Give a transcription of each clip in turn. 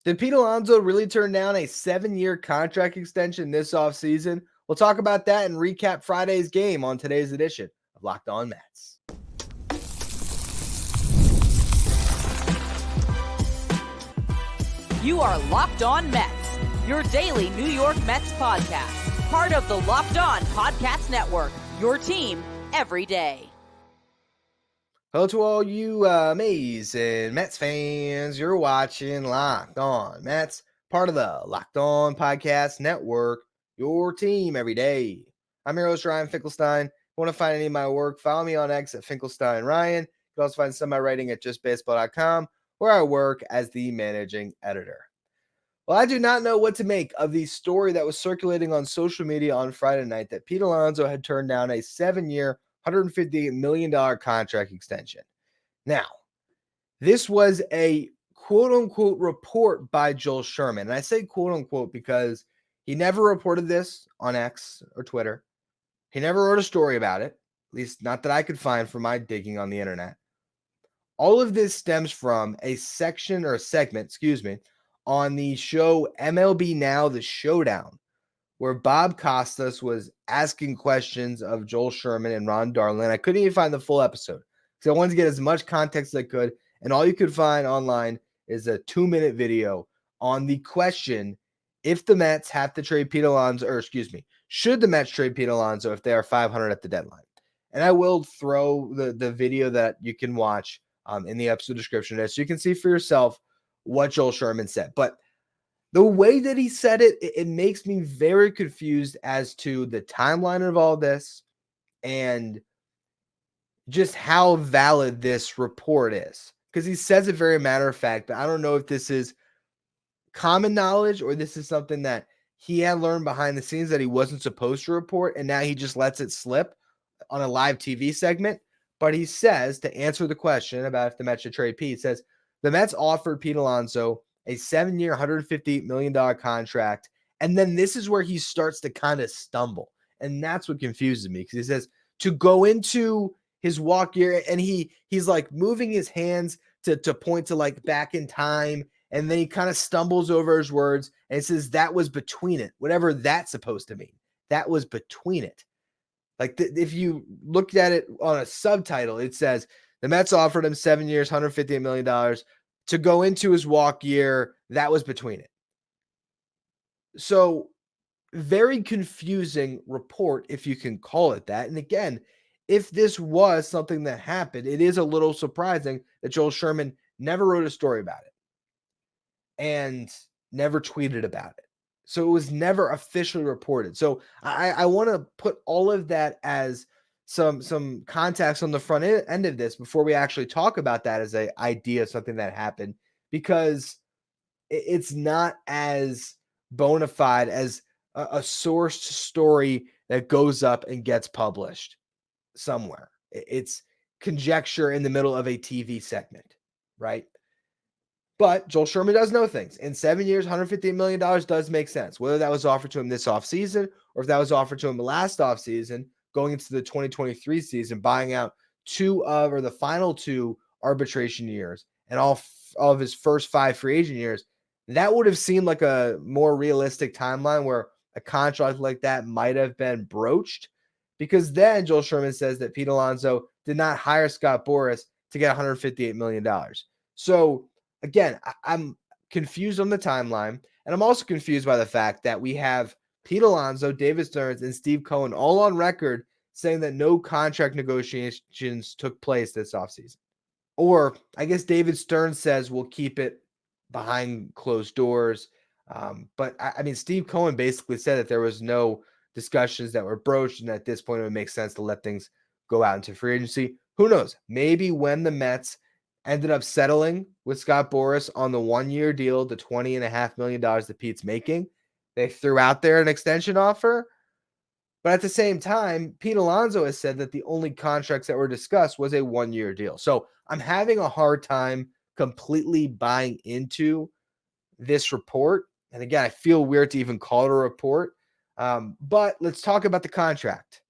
Did Pete Alonso really turn down a 7-year contract extension this offseason? We'll talk about that and recap Friday's game on today's edition of Locked On Mets. You are Locked On Mets, your daily New York Mets podcast. Part of the Locked On Podcast Network, your team every day. Hello to all you amazing Mets fans. You're watching Locked On Mets, part of the Locked On Podcast Network, your team every day. I'm your host, Ryan Finkelstein. If you want to find any of my work, follow me on X at Finkelstein Ryan. You can also find some of my writing at justbaseball.com, where I work as the managing editor. Well, I do not know what to make of the story that was circulating on social media on Friday night that Pete Alonso had turned down a 7-year, $158 million contract extension. Now, this was a quote-unquote report by Joel Sherman. And I say quote-unquote because he never reported this on X or Twitter. He never wrote a story about it, at least not that I could find from my digging on the internet. All of this stems from a segment, on the show MLB Now, The Showdown, where Bob Costas was asking questions of Joel Sherman and Ron Darling. I couldn't even find the full episode because I wanted to get as much context as I could, and all you could find online is a 2-minute video on the question if the Mets have to trade Pete Alonso, should the Mets trade Pete Alonso if they are 500 at the deadline? And I will throw the video that you can watch in the episode description there so you can see for yourself what Joel Sherman said. But the way that he said it, it makes me very confused as to the timeline of all this and just how valid this report is. Because he says it very matter of fact, but I don't know if this is common knowledge or this is something that he had learned behind the scenes that he wasn't supposed to report, and now he just lets it slip on a live TV segment. But he says, to answer the question about if the Mets should trade Pete, he says, the Mets offered Pete Alonso a 7-year, $158 million contract. And then this is where he starts to kind of stumble. And that's what confuses me, because he says to go into his walk year, and he's like moving his hands to point to like back in time. And then he kind of stumbles over his words and he says that was between it, whatever that's supposed to mean. That was between it. Like if you looked at it on a subtitle, it says the Mets offered him 7 years, $158 million to go into his walk year. That was between it. So very confusing report, if you can call it that. And again, if this was something that happened, it is a little surprising that Joel Sherman never wrote a story about it and never tweeted about it. So it was never officially reported. So I want to put all of that as some context on the front end of this before we actually talk about that as an idea of something that happened, because it's not as bona fide as a sourced story that goes up and gets published somewhere. It's conjecture in the middle of a TV segment, right? But Joel Sherman does know things. In 7 years, $158 million does make sense. Whether that was offered to him this offseason or if that was offered to him last offseason, going into the 2023 season, buying out the final 2 arbitration years and all of his first 5 free agent years, that would have seemed like a more realistic timeline where a contract like that might have been broached. Because then Joel Sherman says that Pete Alonso did not hire Scott Boras to get $158 million. So again, I'm confused on the timeline, and I'm also confused by the fact that we have Pete Alonso, David Stearns, and Steve Cohen all on record saying that no contract negotiations took place this offseason. Or I guess David Stearns says we'll keep it behind closed doors. But I mean, Steve Cohen basically said that there was no discussions that were broached, and at this point it would make sense to let things go out into free agency. Who knows? Maybe when the Mets ended up settling with Scott Boras on the 1-year deal, the $20.5 million that Pete's making, they threw out there an extension offer. But at the same time, Pete Alonso has said that the only contracts that were discussed was a 1-year deal. So I'm having a hard time completely buying into this report. And again, I feel weird to even call it a report. But let's talk about the contract.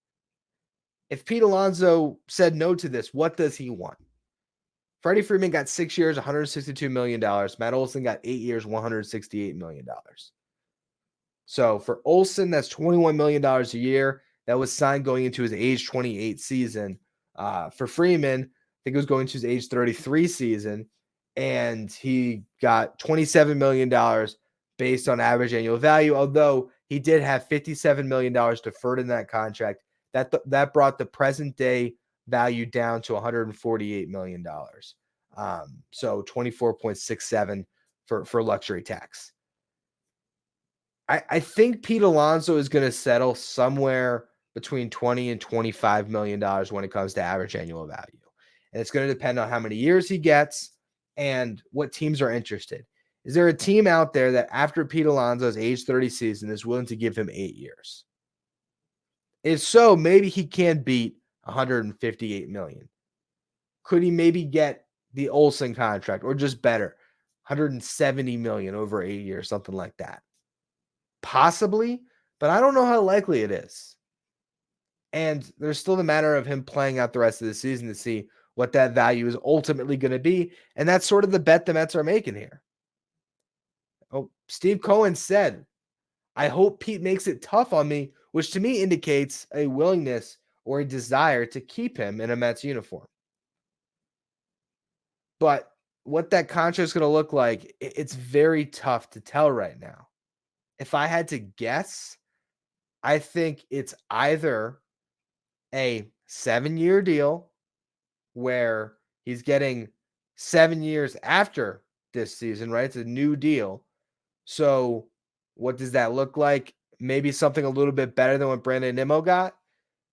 If Pete Alonso said no to this, what does he want? Freddie Freeman got 6 years, $162 million. Matt Olson got 8 years, $168 million. So for Olson, that's $21 million a year. That was signed going into his age 28 season. For Freeman, I think it was going to his age 33 season, and he got $27 million based on average annual value, although he did have $57 million deferred in that contract. That brought the present day value down to $148 million. So 24.67 for luxury tax. I think Pete Alonso is going to settle somewhere between $20 and $25 million when it comes to average annual value. And it's going to depend on how many years he gets and what teams are interested. Is there a team out there that after Pete Alonso's age 30 season is willing to give him 8 years? If so, maybe he can beat $158 million. Could he maybe get the Olsen contract or just better, $170 million over 8 years, something like that? Possibly, but I don't know how likely it is. And there's still the matter of him playing out the rest of the season to see what that value is ultimately going to be. And that's sort of the bet the Mets are making here. Oh, Steve Cohen said, I hope Pete makes it tough on me, which to me indicates a willingness or a desire to keep him in a Mets uniform. But what that contract is going to look like, it's very tough to tell right now. If I had to guess, I think it's either a 7-year deal where he's getting 7 years after this season, right? It's a new deal. So what does that look like? Maybe something a little bit better than what Brandon Nimmo got.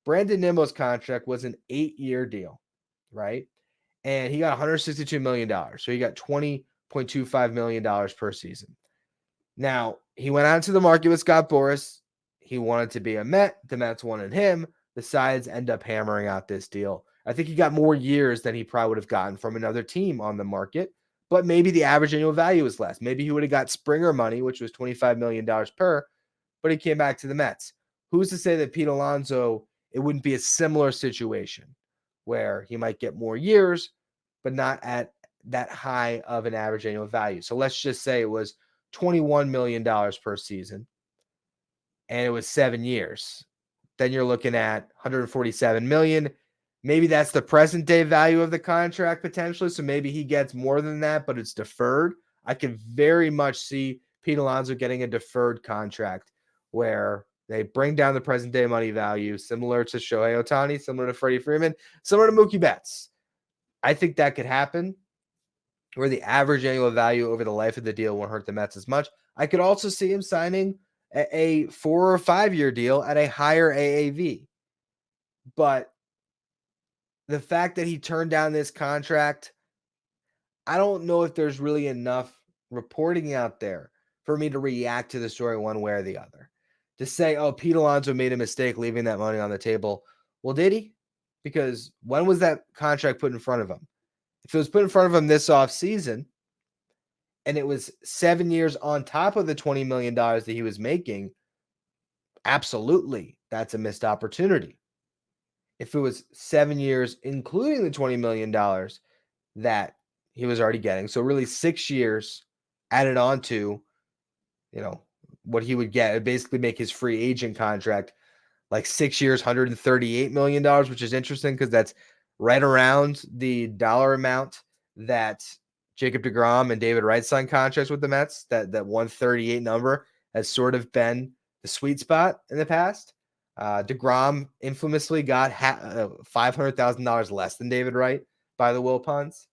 Brandon Nimmo's contract was an 8-year deal, right? And he got $162 million. So he got $20.25 million per season. Now, he went out to the market with Scott Boras. He wanted to be a Met. The Mets wanted him. The sides end up hammering out this deal. I think he got more years than he probably would have gotten from another team on the market, but maybe the average annual value is less. Maybe he would have got Springer money, which was $25 million per, but he came back to the Mets. Who's to say that Pete Alonso, it wouldn't be a similar situation where he might get more years, but not at that high of an average annual value. So let's just say it was $21 million per season and it was 7 years. Then you're looking at $147 million. Maybe that's the present day value of the contract potentially. So maybe he gets more than that, but it's deferred. I can very much see Pete Alonso getting a deferred contract where they bring down the present day money value, similar to Shohei Ohtani, similar to Freddie Freeman, similar to Mookie Betts. I think that could happen where the average annual value over the life of the deal won't hurt the Mets as much. I could also see him signing a 4 or 5 year deal at a higher AAV. But the fact that he turned down this contract, I don't know if there's really enough reporting out there for me to react to the story one way or the other. To say, oh, Pete Alonso made a mistake leaving that money on the table. Well, did he? Because when was that contract put in front of him? If it was put in front of him this offseason, and it was 7 years on top of the $20 million that he was making, absolutely, that's a missed opportunity. If it was 7 years, including the $20 million that he was already getting, so really 6 years added on to, what he would get, it'd basically make his free agent contract like 6 years, $138 million, which is interesting because that's right around the dollar amount that Jacob deGrom and David Wright signed contracts with the Mets. That 138 number has sort of been the sweet spot in the past. deGrom infamously got $500,000 less than David Wright by the Wilpons.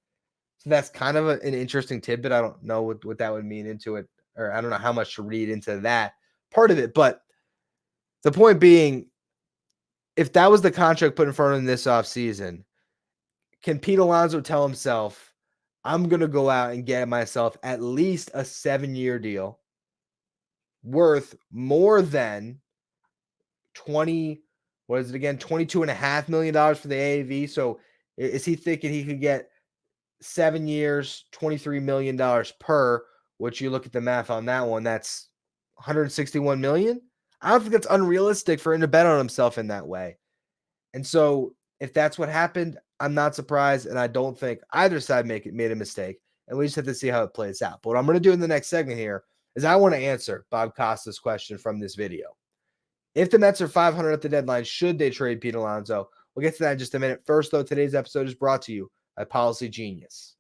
So that's kind of an interesting tidbit. I don't know what that would mean into it, or I don't know how much to read into that part of it. But the point being, if that was the contract put in front of him this offseason, can Pete Alonso tell himself, I'm going to go out and get myself at least a 7-year deal worth more than $22.5 million for the AAV. So is he thinking he could get 7 years, $23 million per, which you look at the math on that one, that's $161 million. I don't think that's unrealistic for him to bet on himself in that way. And so If that's what happened, I'm not surprised, and I don't think either side made a mistake, and we just have to see how it plays out. But what I'm going to do in the next segment here is I want to answer Bob Costa's question from this video. If the Mets are 500 at the deadline, should they trade Pete Alonso? We'll get to that in just a minute. First, though, today's episode is brought to you by Policy Genius.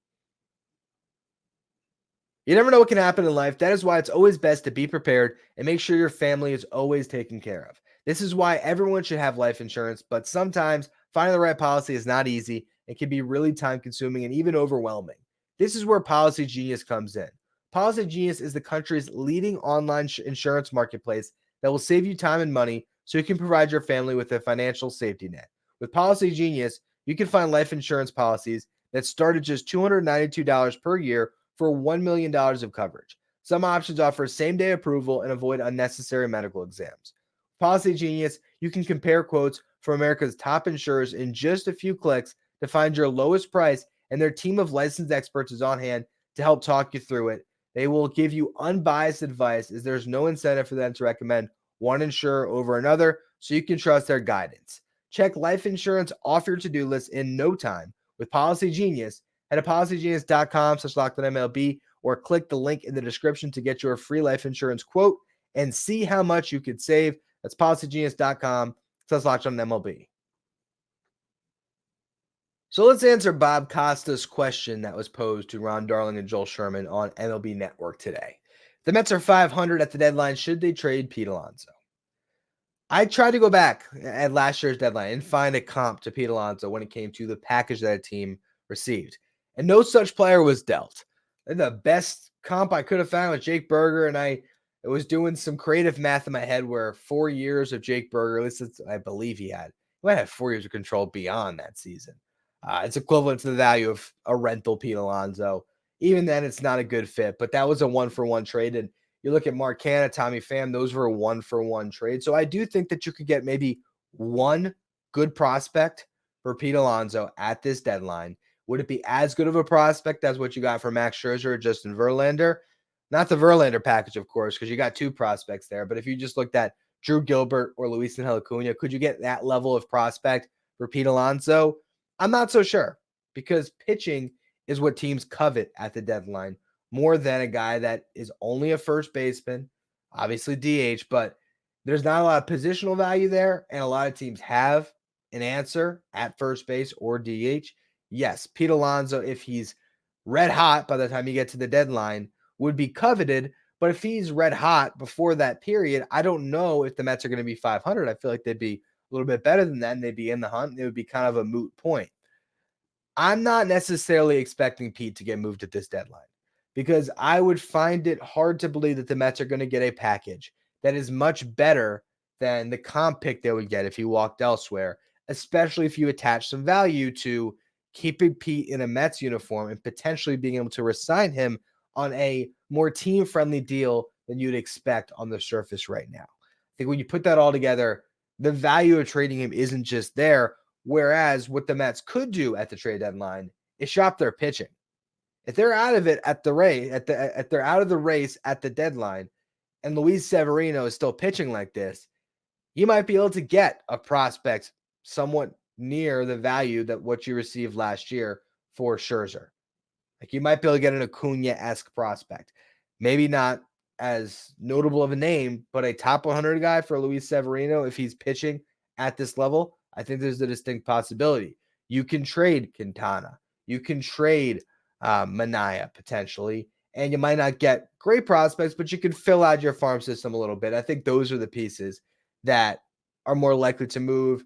You never know what can happen in life. That is why it's always best to be prepared and make sure your family is always taken care of. This is why everyone should have life insurance, but sometimes finding the right policy is not easy and can be really time consuming and even overwhelming. This is where Policy Genius comes in. Policy Genius is the country's leading online insurance marketplace that will save you time and money so you can provide your family with a financial safety net. With Policy Genius, you can find life insurance policies that start at just $292 per year for $1 million of coverage. Some options offer same-day approval and avoid unnecessary medical exams. Policy Genius, you can compare quotes from America's top insurers in just a few clicks to find your lowest price, and their team of licensed experts is on hand to help talk you through it. They will give you unbiased advice, as there's no incentive for them to recommend one insurer over another, so you can trust their guidance. Check life insurance off your to-do list in no time with Policy Genius. Head to policygenius.com/LockedOnMLB or click the link in the description to get your free life insurance quote and see how much you could save. That's policygenius.com/LockedOnMLB. So let's answer Bob Costa's question that was posed to Ron Darling and Joel Sherman on MLB Network today. The Mets are 500 at the deadline. Should they trade Pete Alonso? I tried to go back at last year's deadline and find a comp to Pete Alonso when it came to the package that a team received, and no such player was dealt. The best comp I could have found was Jake Berger, and I was doing some creative math in my head where 4 years of Jake Berger, at least I believe he might have 4 years of control beyond that season. It's equivalent to the value of a rental Pete Alonso. Even then, it's not a good fit, but that was a 1-for-1 trade. And you look at Mark Canha, Tommy Pham, those were a 1-for-1 trade. So I do think that you could get maybe one good prospect for Pete Alonso at this deadline. Would it be as good of a prospect as what you got for Max Scherzer or Justin Verlander? Not the Verlander package, of course, because you got two prospects there. But if you just looked at Drew Gilbert or Luis Angel Acuna, could you get that level of prospect for Pete Alonso? I'm not so sure, because pitching is what teams covet at the deadline more than a guy that is only a first baseman, obviously DH, but there's not a lot of positional value there, and a lot of teams have an answer at first base or DH. Yes, Pete Alonso, if he's red hot by the time you get to the deadline, would be coveted, but if he's red hot before that period, I don't know if the Mets are going to be 500. I feel like they'd be a little bit better than that, and they'd be in the hunt. It would be kind of a moot point. I'm not necessarily expecting Pete to get moved at this deadline, because I would find it hard to believe that the Mets are going to get a package that is much better than the comp pick they would get if he walked elsewhere, especially if you attach some value to keeping Pete in a Mets uniform and potentially being able to re-sign him on a more team-friendly deal than you'd expect on the surface right now. I think when you put that all together, the value of trading him isn't just there. Whereas what the Mets could do at the trade deadline is shop their pitching. If they're out of it at the race, they're out of the race at the deadline, and Luis Severino is still pitching like this, you might be able to get a prospect somewhat near the value that what you received last year for Scherzer. Like, you might be able to get an Acuna-esque prospect. Maybe not as notable of a name, but a top 100 guy for Luis Severino if he's pitching at this level. I think there's a distinct possibility. You can trade Quintana. You can trade Manaea potentially, and you might not get great prospects, but you can fill out your farm system a little bit. I think those are the pieces that are more likely to move,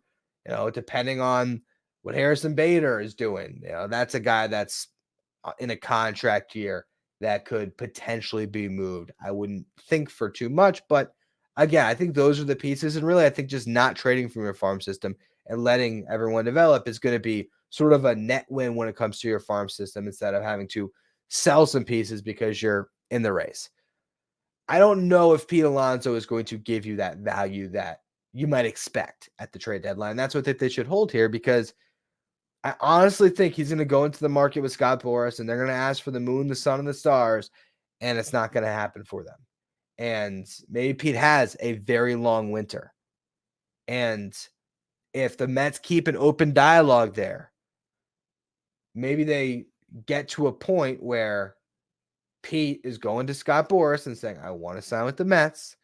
depending on what Harrison Bader is doing. That's a guy that's in a contract year that could potentially be moved. I wouldn't think for too much, but again, I think those are the pieces. And really, I think just not trading from your farm system and letting everyone develop is going to be sort of a net win when it comes to your farm system, instead of having to sell some pieces because you're in the race. I don't know if Pete Alonso is going to give you that value that you might expect at the trade deadline. That's what they should hold here, because I honestly think he's going to go into the market with Scott Boras, and they're going to ask for the moon, the sun, and the stars, and it's not going to happen for them. And maybe Pete has a very long winter. And if the Mets keep an open dialogue there, maybe they get to a point where Pete is going to Scott Boras and saying, I want to sign with the Mets.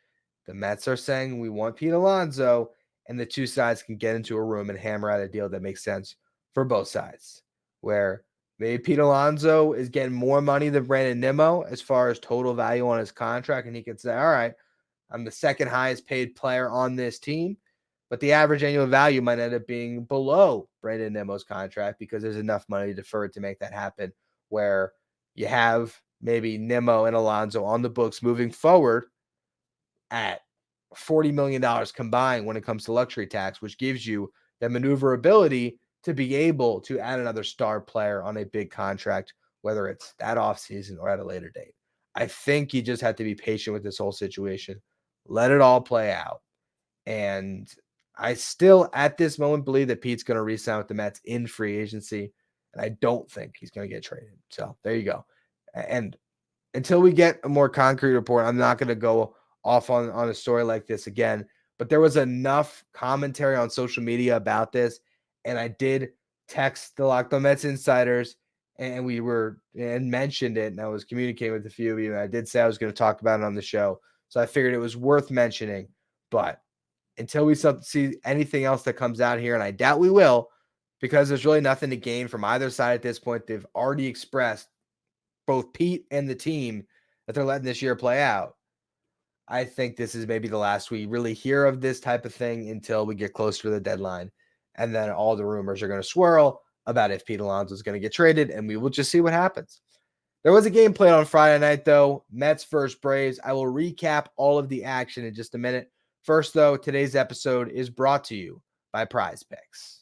The Mets are saying we want Pete Alonso, and the two sides can get into a room and hammer out a deal that makes sense for both sides. Where maybe Pete Alonso is getting more money than Brandon Nimmo as far as total value on his contract, and he can say, all right, I'm the second highest paid player on this team, but the average annual value might end up being below Brandon Nimmo's contract because there's enough money deferred to make that happen, where you have maybe Nimmo and Alonso on the books moving forward at $40 million combined when it comes to luxury tax, which gives you the maneuverability to be able to add another star player on a big contract, whether it's that offseason or at a later date. I think you just have to be patient with this whole situation. Let it all play out. And I still, at this moment, believe that Pete's going to re-sign with the Mets in free agency. And I don't think he's going to get traded. So there you go. And until we get a more concrete report, I'm not going to go off on a story like this again. But there was enough commentary on social media about this. And I did text the Locked On Mets insiders, and we were and mentioned it. And I was communicating with a few of you. And I did say I was going to talk about it on the show. So I figured it was worth mentioning. But until we see anything else that comes out here, and I doubt we will, because there's really nothing to gain from either side at this point. They've already expressed, both Pete and the team, that they're letting this year play out. I think this is maybe the last we really hear of this type of thing until we get closer to the deadline. And then all the rumors are going to swirl about if Pete Alonso is going to get traded, and we will just see what happens. There was a game played on Friday night, though. Mets versus Braves. I will recap all of the action in just a minute. First, though, today's episode is brought to you by Prize Picks.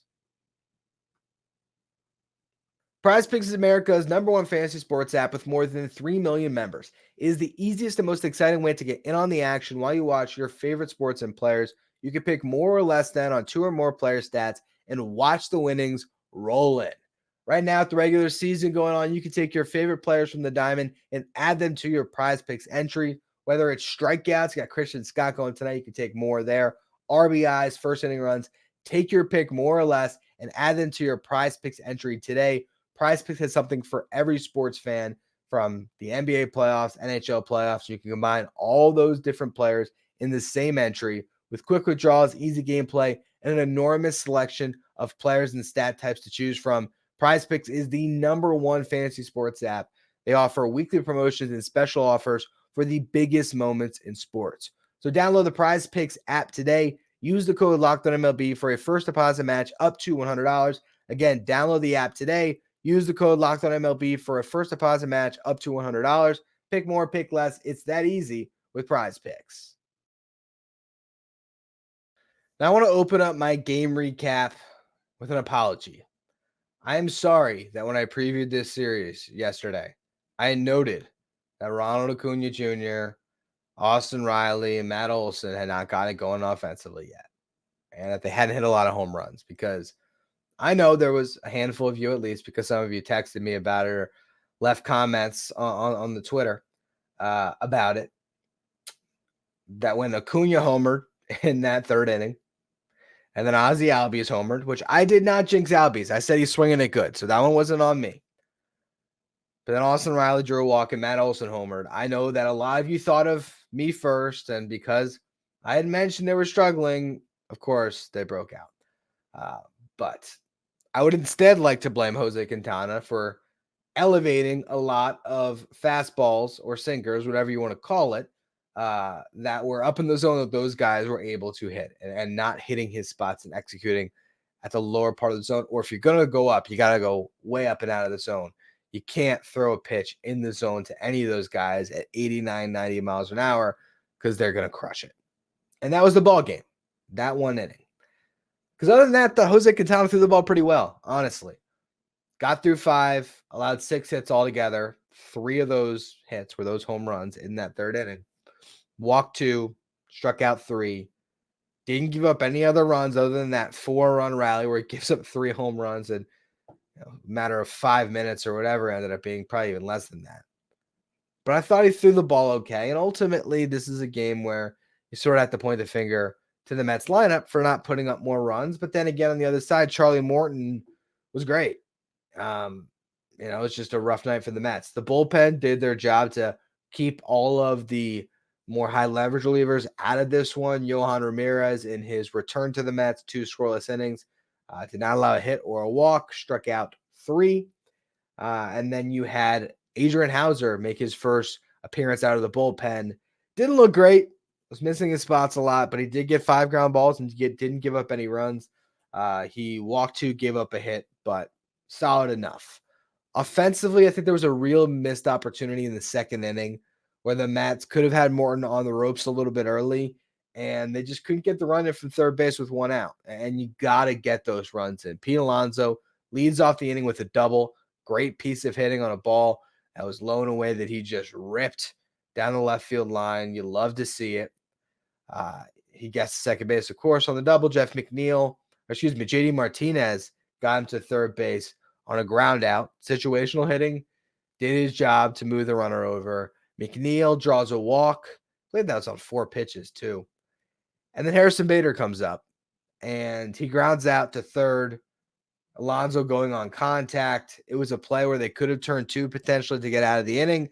Prize Picks is America's #1 fantasy sports app with more than 3 million members. It is the easiest and most exciting way to get in on the action while you watch your favorite sports and players. You can pick more or less than on 2 or more player stats and watch the winnings roll in. Right now, with the regular season going on, you can take your favorite players from the diamond and add them to your Prize Picks entry. Whether it's strikeouts, you got Christian Scott going tonight, you can take more there. RBIs, first inning runs, take your pick more or less and add them to your Prize Picks entry today. Prize Picks has something for every sports fan, from the NBA playoffs, NHL playoffs. You can combine all those different players in the same entry with quick withdrawals, easy gameplay, and an enormous selection of players and stat types to choose from. Prize Picks is the #1 fantasy sports app. They offer weekly promotions and special offers for the biggest moments in sports. So download the Prize Picks app today. Use the code LOCKEDONMLB for a first deposit match up to $100. Again, download the app today. Use the code LOCKEDONMLB for a first deposit match up to $100. Pick more, pick less. It's that easy with Prize Picks. Now I want to open up my game recap with an apology. I am sorry that when I previewed this series yesterday, I noted that Ronald Acuna Jr., Austin Riley, and Matt Olson had not got it going offensively yet, and that they hadn't hit a lot of home runs, because I know there was a handful of you, at least, because some of you texted me about it or left comments on the Twitter about it, that when Acuna homered in that third inning, and then Ozzie Albies homered, which I did not jinx Albies. I said he's swinging it good, so that one wasn't on me. But then Austin Riley drew a walk and Matt Olson homered. I know that a lot of you thought of me first, and because I had mentioned they were struggling, of course, they broke out. But I would instead like to blame Jose Quintana for elevating a lot of fastballs or sinkers, whatever you want to call it, that were up in the zone that those guys were able to hit, and not hitting his spots and executing at the lower part of the zone. Or if you're going to go up, you got to go way up and out of the zone. You can't throw a pitch in the zone to any of those guys at 89, 90 miles an hour, because they're going to crush it. And that was the ball game, that one inning. Because other than that, the Jose Quintana threw the ball pretty well, honestly. Got through 5, allowed 6 hits altogether. 3 of those hits were those home runs in that third inning. Walked 2, struck out 3. Didn't give up any other runs other than that 4-run rally where he gives up 3 home runs in a matter of 5 minutes or whatever. Ended up being probably even less than that. But I thought he threw the ball okay. And ultimately, this is a game where you sort of have to point the finger to the Mets lineup for not putting up more runs. But then again, on the other side, Charlie Morton was great. It's just a rough night for the Mets. The bullpen did their job to keep all of the more high leverage relievers out of this one. Yohan Ramirez, in his return to the Mets, 2 scoreless innings, did not allow a hit or a walk, struck out 3. And then you had Adrian Hauser make his first appearance out of the bullpen. Didn't look great. Was missing his spots a lot, but he did get 5 ground balls and didn't give up any runs. He walked 2, gave up a hit, but solid enough. Offensively, I think there was a real missed opportunity in the second inning where the Mets could have had Morton on the ropes a little bit early, and they just couldn't get the run in from third base with 1 out. And you got to get those runs in. Pete Alonso leads off the inning with a double. Great piece of hitting on a ball that was low and away that he just ripped down the left field line. You love to see it. He gets to second base, of course, on the double. JD Martinez got him to third base on a ground out. Situational hitting, did his job to move the runner over. McNeil draws a walk. I believe that was on 4 pitches, too. And then Harrison Bader comes up, and he grounds out to third. Alonso going on contact. It was a play where they could have turned 2 potentially to get out of the inning.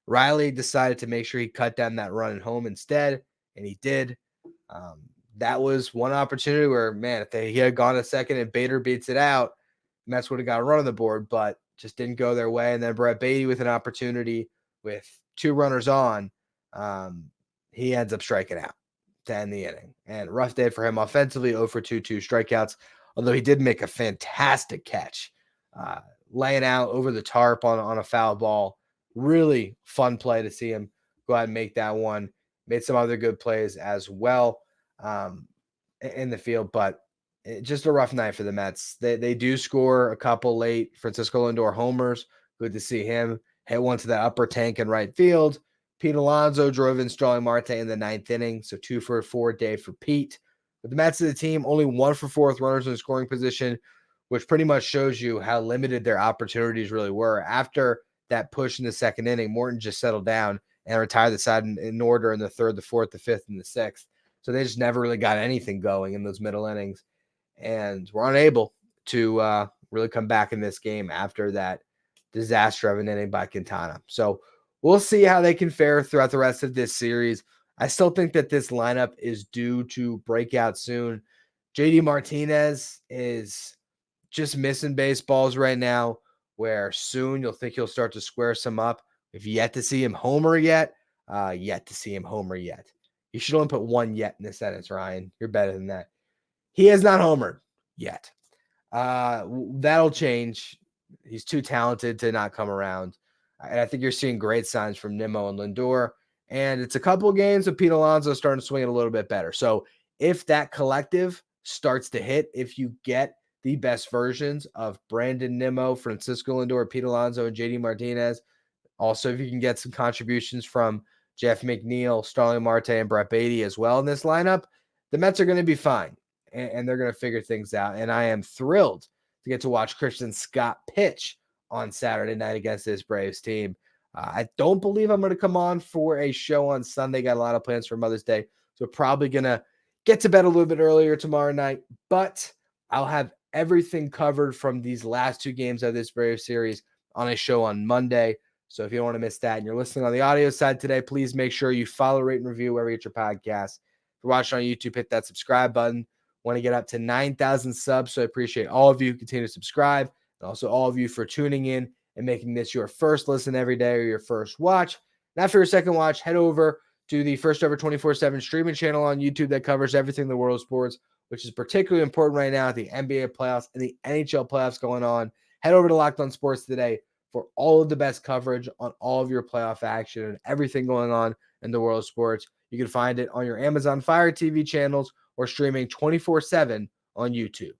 Riley decided to make sure he cut down that run at home instead, and he did. That was one opportunity where, man, if he had gone a second and Bader beats it out, Mets would have got a run on the board, but just didn't go their way. And then Brett Beatty with an opportunity with 2 runners on, he ends up striking out to end the inning. And rough day for him offensively, 0 for 2 strikeouts, although he did make a fantastic catch, laying out over the tarp on a foul ball. Really fun play to see him go out and make that one. Made some other good plays as well in the field, but just a rough night for the Mets. They do score a couple late Francisco Lindor homers. Good to see him hit one to the upper tank in right field. Pete Alonso drove in Starling Marte in the 9th inning, so 2 for 4 day for Pete. But the Mets of the team, only 1 for 4 with runners in scoring position, which pretty much shows you how limited their opportunities really were. After that push in the second inning, Morton just settled down and retired the side in order in the 3rd, the 4th, the 5th, and the 6th. So they just never really got anything going in those middle innings, and were unable to really come back in this game after that disaster of an inning by Quintana. So we'll see how they can fare throughout the rest of this series. I still think that this lineup is due to break out soon. JD Martinez is just missing baseballs right now, where soon you'll think he'll start to square some up. If yet to see him homer yet, You should only put 1 yet in this sentence, Ryan. You're better than that. He has not homered yet. That'll change. He's too talented to not come around. And I think you're seeing great signs from Nimmo and Lindor. And it's a couple games of Pete Alonso starting to swing it a little bit better. So if that collective starts to hit, if you get the best versions of Brandon Nimmo, Francisco Lindor, Pete Alonso, and JD Martinez, also if you can get some contributions from Jeff McNeil, Starling Marte, and Brett Beatty as well in this lineup, the Mets are going to be fine. And they're going to figure things out. And I am thrilled to get to watch Christian Scott pitch on Saturday night against this Braves team. I don't believe I'm going to come on for a show on Sunday. Got a lot of plans for Mother's Day. So probably going to get to bed a little bit earlier tomorrow night. But I'll have everything covered from these last 2 games of this Braves series on a show on Monday. So if you don't want to miss that and you're listening on the audio side today, please make sure you follow, rate, and review wherever you get your podcast. If you're watching on YouTube, hit that subscribe button. Want to get up to 9,000 subs, so I appreciate all of you who continue to subscribe, and also all of you for tuning in and making this your first listen every day or your first watch. And after your second watch, head over to the first ever 24/7 streaming channel on YouTube that covers everything in the world of sports, which is particularly important right now at the NBA playoffs and the NHL playoffs going on. Head over to Locked On Sports today for all of the best coverage on all of your playoff action and everything going on in the world of sports. You can find it on your Amazon Fire TV channels or streaming 24/7 on YouTube.